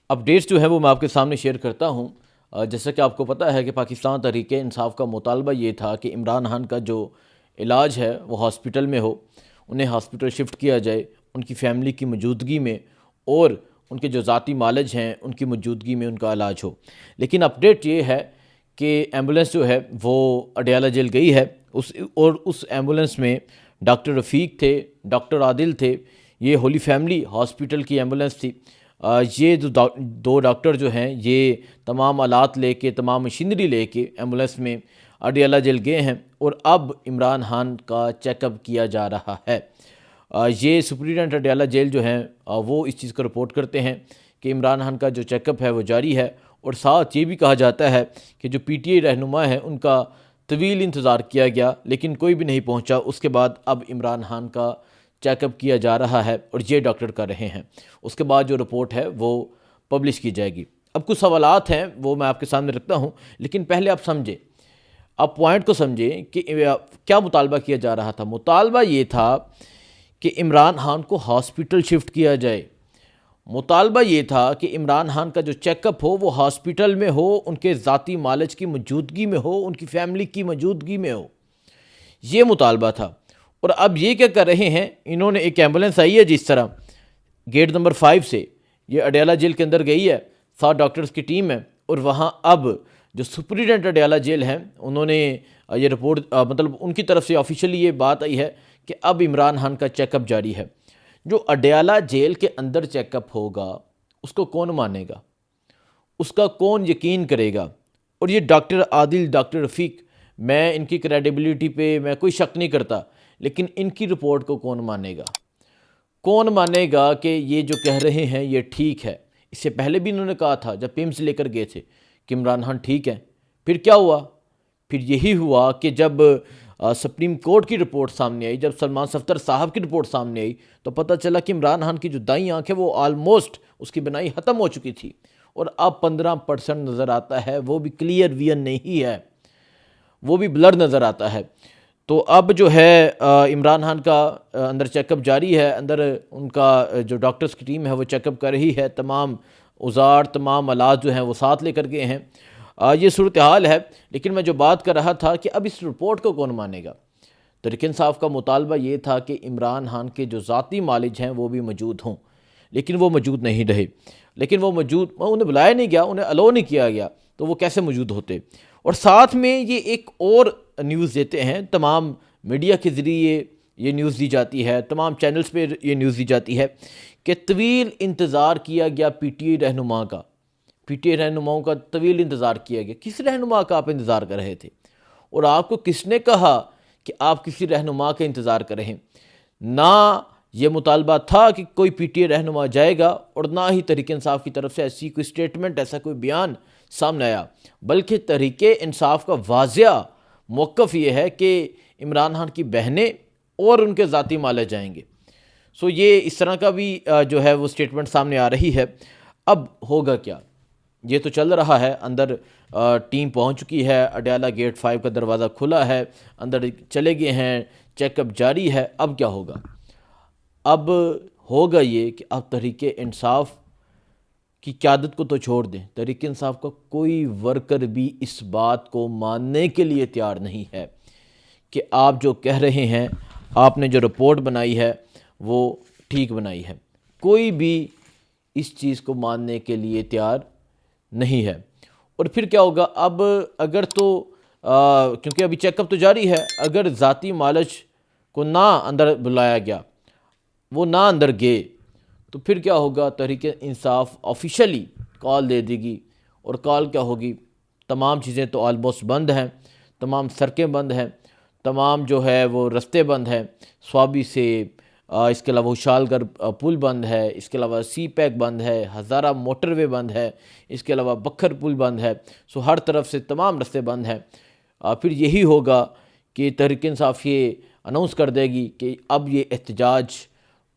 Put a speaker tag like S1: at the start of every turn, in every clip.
S1: Updates جو ہے وہ میں آپ کے سامنے شیئر کرتا ہوں۔ جیسا کہ آپ کو پتہ ہے کہ پاکستان تحریک انصاف کا مطالبہ یہ تھا کہ عمران خان کا جو علاج ہے وہ ہاسپٹل میں ہو، انہیں ہاسپٹل شفٹ کیا جائے ان کی فیملی کی موجودگی میں، اور ان کے جو ذاتی معالج ہیں ان کی موجودگی میں ان کا علاج ہو۔ لیکن اپڈیٹ یہ ہے کہ ایمبولینس جو ہے وہ اڈیالہ جیل گئی ہے، اس ایمبولینس میں ڈاکٹر رفیق تھے، ڈاکٹر عادل تھے، یہ ہولی فیملی ہاسپٹل کی ایمبولینس تھی۔ یہ جو دو ڈاکٹر جو ہیں یہ تمام آلات لے کے، تمام مشینری لے کے ایمبولینس میں اڈیالہ جیل گئے ہیں، اور اب عمران خان کا چیک اپ کیا جا رہا ہے۔ یہ سپرنٹینڈنٹ اڈیالہ جیل جو ہیں وہ اس چیز کو رپورٹ کرتے ہیں کہ عمران خان کا جو چیک اپ ہے وہ جاری ہے، اور ساتھ یہ بھی کہا جاتا ہے کہ جو پی ٹی آئی رہنما ہے ان کا طویل انتظار کیا گیا لیکن کوئی بھی نہیں پہنچا۔ اس کے بعد اب عمران خان کا چیک اپ کیا جا رہا ہے اور یہ ڈاکٹر کر رہے ہیں، اس کے بعد جو رپورٹ ہے وہ پبلش کی جائے گی۔ اب کچھ سوالات ہیں وہ میں آپ کے سامنے رکھتا ہوں، لیکن پہلے آپ سمجھیں، آپ پوائنٹ کو سمجھیں کہ کیا مطالبہ کیا جا رہا تھا۔ مطالبہ یہ تھا کہ عمران خان کو ہاسپٹل شفٹ کیا جائے، مطالبہ یہ تھا کہ عمران خان کا جو چیک اپ ہو وہ ہاسپٹل میں ہو، ان کے ذاتی معالج کی موجودگی میں ہو، ان کی فیملی کی موجودگی میں ہو، یہ مطالبہ تھا۔ اور اب یہ کیا کر رہے ہیں، انہوں نے ایک ایمبولینس آئی ہے جس طرح گیٹ نمبر 5 سے یہ اڈیالہ جیل کے اندر گئی ہے، 7 ڈاکٹرز کی ٹیم ہے، اور وہاں اب جو سپرنٹینڈنٹ اڈیالہ جیل ہیں انہوں نے یہ رپورٹ مطلب ان کی طرف سے آفیشیلی یہ بات آئی ہے کہ اب عمران خان کا چیک اپ جاری ہے۔ جو اڈیالہ جیل کے اندر چیک اپ ہوگا اس کو کون مانے گا، اس کا کون یقین کرے گا؟ اور یہ ڈاکٹر عادل، ڈاکٹر رفیق، میں ان کی کریڈیبلٹی پہ میں کوئی شک نہیں کرتا، لیکن ان کی رپورٹ کو کون مانے گا؟ کون مانے گا کہ یہ جو کہہ رہے ہیں یہ ٹھیک ہے؟ اس سے پہلے بھی انہوں نے کہا تھا جب پیمز لے کر گئے تھے کہ عمران خان ٹھیک ہے، پھر کیا ہوا؟ پھر یہی ہوا کہ جب سپریم کورٹ کی رپورٹ سامنے آئی، جب سلمان صفدر صاحب کی رپورٹ سامنے آئی تو پتہ چلا کہ عمران خان کی جو دائیں آنکھ ہے وہ آلموسٹ اس کی بنائی ختم ہو چکی تھی، اور اب 15% نظر آتا ہے، وہ بھی کلیئر ویژن نہیں ہے، وہ بھی بلر نظر آتا ہے۔ تو اب جو ہے عمران خان کا اندر چیک اپ جاری ہے، اندر ان کا جو ڈاکٹرز کی ٹیم ہے وہ چیک اپ کر رہی ہے، تمام اوزار، تمام آلات جو ہیں وہ ساتھ لے کر گئے ہیں۔ یہ صورتحال ہے، لیکن میں جو بات کر رہا تھا کہ اب اس رپورٹ کو کون مانے گا؟ تحریک انصاف کا مطالبہ یہ تھا کہ عمران خان کے جو ذاتی معالج ہیں وہ بھی موجود ہوں، لیکن وہ موجود نہیں رہے، لیکن وہ موجود، انہیں بلایا نہیں گیا، انہیں الاؤ نہیں کیا گیا، تو وہ کیسے موجود ہوتے؟ اور ساتھ میں یہ ایک اور نیوز دیتے ہیں، تمام میڈیا کے ذریعے یہ نیوز دی جاتی ہے، تمام چینلز پہ یہ نیوز دی جاتی ہے کہ طویل انتظار کیا گیا پی ٹی آئی رہنما کا، پی ٹی آئی رہنماؤں کا طویل انتظار کیا گیا۔ کس رہنما کا آپ انتظار کر رہے تھے؟ اور آپ کو کس نے کہا کہ آپ کسی رہنما کا انتظار کریں؟ نہ یہ مطالبہ تھا کہ کوئی پی ٹی آئی رہنما جائے گا، اور نہ ہی تحریک انصاف کی طرف سے ایسی کوئی سٹیٹمنٹ، ایسا کوئی بیان سامنے آیا، بلکہ تحریک انصاف کا واضح موقف یہ ہے کہ عمران خان کی بہنیں اور ان کے ذاتی معالج جائیں گے۔ سو یہ اس طرح کا بھی جو ہے وہ سٹیٹمنٹ سامنے آ رہی ہے۔ اب ہوگا کیا؟ یہ تو چل رہا ہے، اندر ٹیم پہنچ چکی ہے، اڈیالہ گیٹ 5 کا دروازہ کھلا ہے، اندر چلے گئے ہیں، چیک اپ جاری ہے۔ اب کیا ہوگا؟ اب ہوگا یہ کہ اب تحریک انصاف کی قیادت کو تو چھوڑ دیں، تحریک انصاف کا کوئی ورکر بھی اس بات کو ماننے کے لیے تیار نہیں ہے کہ آپ جو کہہ رہے ہیں، آپ نے جو رپورٹ بنائی ہے وہ ٹھیک بنائی ہے، کوئی بھی اس چیز کو ماننے کے لیے تیار نہیں ہے۔ اور پھر کیا ہوگا؟ اب اگر تو کیونکہ ابھی چیک اپ تو جاری ہے، اگر ذاتی معالج کو نہ اندر بلایا گیا، وہ نہ اندر گئے، تو پھر کیا ہوگا؟ تحریک انصاف آفیشلی کال دے دے گی، اور کال کیا ہوگی؟ تمام چیزیں تو آلموسٹ بند ہیں، تمام سڑکیں بند ہیں، تمام جو ہے وہ رستے بند ہیں، سوابی سے اس کے علاوہ ہوشال گڑھ پل بند ہے، اس کے علاوہ سی پیک بند ہے، ہزارہ موٹر وے بند ہے، اس کے علاوہ بکھر پل بند ہے، سو ہر طرف سے تمام رستے بند ہیں۔ پھر یہی ہوگا کہ تحریک انصاف یہ اناؤنس کر دے گی کہ اب یہ احتجاج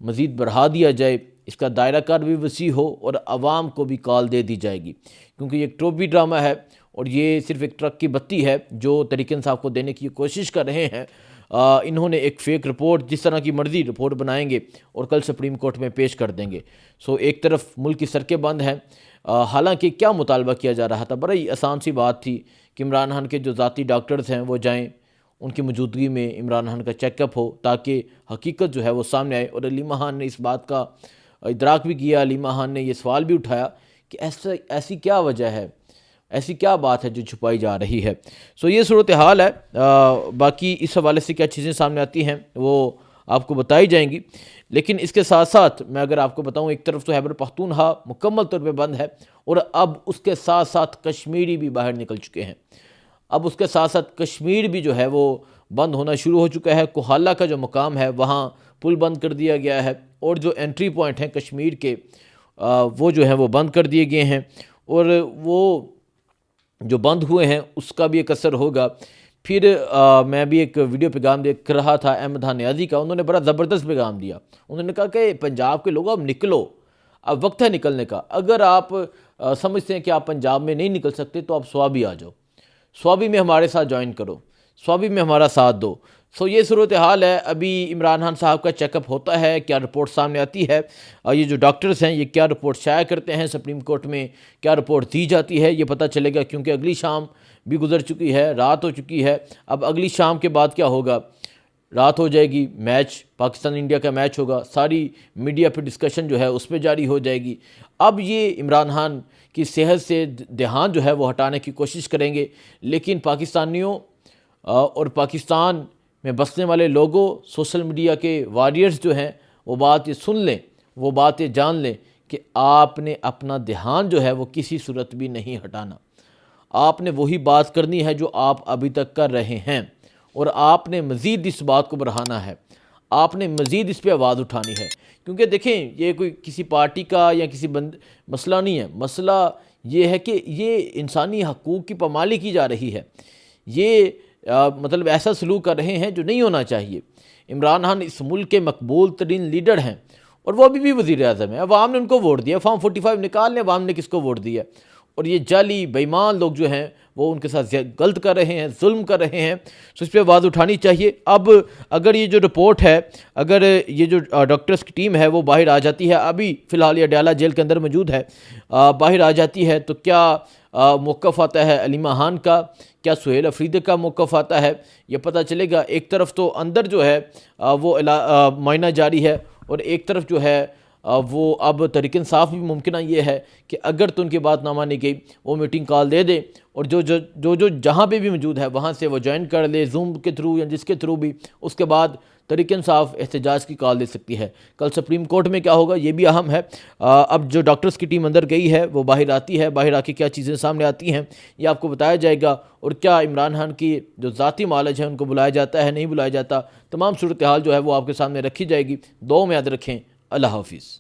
S1: مزید بڑھا دیا جائے، اس کا دائرہ کار بھی وسیع ہو، اور عوام کو بھی کال دے دی جائے گی، کیونکہ یہ ایک ٹروپی ڈرامہ ہے، اور یہ صرف ایک ٹرک کی بتی ہے جو تحریک انصاف کو دینے کی کوشش کر رہے ہیں۔ انہوں نے ایک فیک رپورٹ، جس طرح کی مرضی رپورٹ بنائیں گے اور کل سپریم کورٹ میں پیش کر دیں گے۔ سو ایک طرف ملک کی سڑکیں بند ہیں، حالانکہ کیا مطالبہ کیا جا رہا تھا؟ بڑا ہی آسان سی بات تھی کہ عمران خان کے جو ذاتی ڈاکٹرز ہیں وہ جائیں، ان کی موجودگی میں عمران خان کا چیک اپ ہو تاکہ حقیقت جو ہے وہ سامنے آئے۔ اور علیمہ خان نے اس بات کا ادراک بھی کیا، علیمہ خان نے یہ سوال بھی اٹھایا کہ ایسی کیا وجہ ہے، ایسی کیا بات ہے جو چھپائی جا رہی ہے۔ یہ صورتحال ہے۔ باقی اس حوالے سے کیا چیزیں سامنے آتی ہیں وہ آپ کو بتائی جائیں گی، لیکن اس کے ساتھ ساتھ میں اگر آپ کو بتاؤں، ایک طرف تو خیبر پختونخوا مکمل طور پہ بند ہے، اور اب اس کے ساتھ ساتھ کشمیری بھی باہر نکل چکے ہیں۔ اب اس کے ساتھ ساتھ کشمیر بھی جو ہے وہ بند ہونا شروع ہو چکا ہے۔ کوہالہ کا جو مقام ہے وہاں پل بند کر دیا گیا ہے، اور جو انٹری پوائنٹ ہیں کشمیر کے وہ جو ہیں وہ بند کر دیے گئے ہیں، اور وہ جو بند ہوئے ہیں اس کا بھی ایک اثر ہوگا۔ پھر میں بھی ایک ویڈیو پیغام دیکھ رہا تھا احمد خان نیازی کا، انہوں نے بڑا زبردست پیغام دیا۔ انہوں نے کہا کہ پنجاب کے لوگوں اب نکلو، اب وقت ہے نکلنے کا۔ اگر آپ سمجھتے ہیں کہ آپ پنجاب میں نہیں نکل سکتے تو آپ سوابی آ جاؤ، سوابی میں ہمارے ساتھ جوائن کرو، سوابی میں ہمارا ساتھ دو۔ یہ صورتحال ہے۔ ابھی عمران خان صاحب کا چیک اپ ہوتا ہے، کیا رپورٹ سامنے آتی ہے، یہ جو ڈاکٹرز ہیں یہ کیا رپورٹ شائع کرتے ہیں، سپریم کورٹ میں کیا رپورٹ دی جاتی ہے، یہ پتہ چلے گا، کیونکہ اگلی شام بھی گزر چکی ہے، رات ہو چکی ہے۔ اب اگلی شام کے بعد کیا ہوگا؟ رات ہو جائے گی، میچ پاکستان انڈیا کا میچ ہوگا، ساری میڈیا پہ ڈسکشن جو ہے اس پہ جاری ہو جائے گی۔ اب یہ عمران خان کی صحت سے دھیان جو ہے وہ ہٹانے کی کوشش کریں گے، لیکن پاکستانیوں اور پاکستان میں بسنے والے لوگوں، سوشل میڈیا کے وارئرز جو ہیں، وہ بات یہ سن لیں، وہ بات یہ جان لیں کہ آپ نے اپنا دھیان جو ہے وہ کسی صورت بھی نہیں ہٹانا۔ آپ نے وہی بات کرنی ہے جو آپ ابھی تک کر رہے ہیں، اور آپ نے مزید اس بات کو بڑھانا ہے، آپ نے مزید اس پہ آواز اٹھانی ہے۔ کیونکہ دیکھیں، یہ کوئی کسی پارٹی کا یا کسی مسئلہ نہیں ہے، مسئلہ یہ ہے کہ یہ انسانی حقوق کی پامالی کی جا رہی ہے، یہ مطلب ایسا سلوک کر رہے ہیں جو نہیں ہونا چاہیے۔ عمران خان اس ملک کے مقبول ترین لیڈر ہیں، اور وہ ابھی بھی وزیر اعظم ہے، عوام نے ان کو ووٹ دیا، فارم 45 نکال لیں، عوام نے کس کو ووٹ دیا، اور یہ جعلی بے ایمان لوگ جو ہیں وہ ان کے ساتھ غلط کر رہے ہیں، ظلم کر رہے ہیں، اس پہ آواز اٹھانی چاہیے۔ اب اگر یہ جو رپورٹ ہے، اگر یہ جو ڈاکٹرز کی ٹیم ہے وہ باہر آ جاتی ہے، ابھی فی الحال یہ اڈیالہ جیل کے اندر موجود ہے، باہر آ جاتی ہے تو کیا موقف آتا ہے علیمہ خان کا، کیا سہیل افریدی کا موقف آتا ہے، یہ پتہ چلے گا۔ ایک طرف تو اندر جو ہے وہ معائنہ جاری ہے، اور ایک طرف جو ہے وہ اب تحریک انصاف بھی ممکنہ یہ ہے کہ اگر تو ان کی بات نہ مانی گئی، وہ میٹنگ کال دے دے، اور جو جہاں پہ بھی موجود ہے وہاں سے وہ جوائن کر لے، زوم کے تھرو یا جس کے تھرو بھی۔ اس کے بعد تحریک انصاف احتجاج کی کال دے سکتی ہے۔ کل سپریم کورٹ میں کیا ہوگا یہ بھی اہم ہے۔ اب جو ڈاکٹرز کی ٹیم اندر گئی ہے وہ باہر آتی ہے، باہر آ کے کیا چیزیں سامنے آتی ہیں یہ آپ کو بتایا جائے گا، اور کیا عمران خان کی جو ذاتی معالج ہیں ان کو بلایا جاتا ہے نہیں بلایا جاتا، تمام صورتحال جو ہے وہ آپ کے سامنے رکھی جائے گی۔ دعاؤں میں یاد رکھیں۔ اللہ حافظ۔